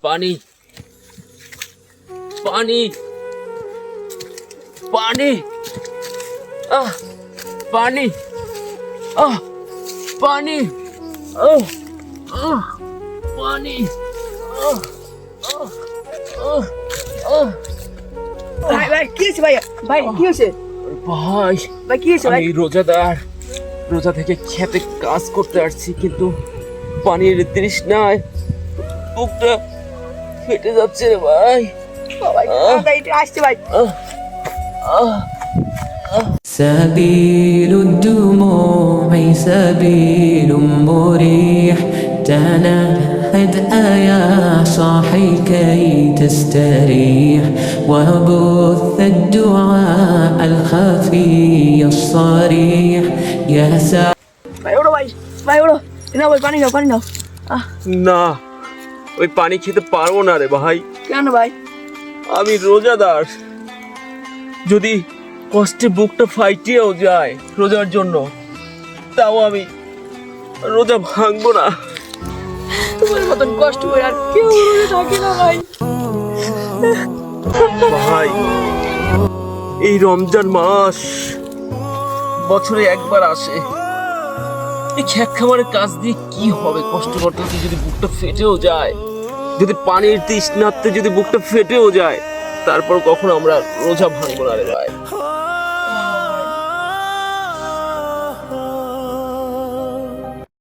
पानी पानी पानी पानी पानी पानी ভাই ভাই কি হয়েছে ভাই? ভাই কি হয়েছে? ভাই ভাই কি হয়েছে ভাই? আমি রোজাদার, রোজা থেকে খেতে কাজ করতে আসছি, কিন্তু পানির তৃষ্ণায় বুকটা ফেটে যাচ্ছে রে ভাই। ভাই তাড়াতাড়ি আসছে ভাই। سبيل الدموع سبيل مريح تنهد يا صاحي كي تستريح وبث الدعاء الخفي الصريح يا ভাই ওড়ো ভাই, ভাই ওড়ো। না ভাই পানি নাও, পানি নাও। না, ওই পানি খেতে পারবো না রে ভাই। কেন ভাই? আমি রোজাদার, যদি কষ্টে বুকটা ফাইটেও যায় রোজার জন্য, তাও আমি রোজা ভাঙবো না। তোমার মতন কষ্ট করে আর কেউ রোজা থাকে না ভাই। ভাই, এই রমজান মাস বছরে একবার আসে, এই খ্যাক খামারের কাজ দিয়ে কি হবে? কষ্ট করতে করতে যদি বুকটা ফেটেও যায়, যদি পানির তৃষ্ণার্তে যদি বুকটা ফেটেও যায়, তারপর কখনো আমরা রোজা ভাঙবো না রে ভাই।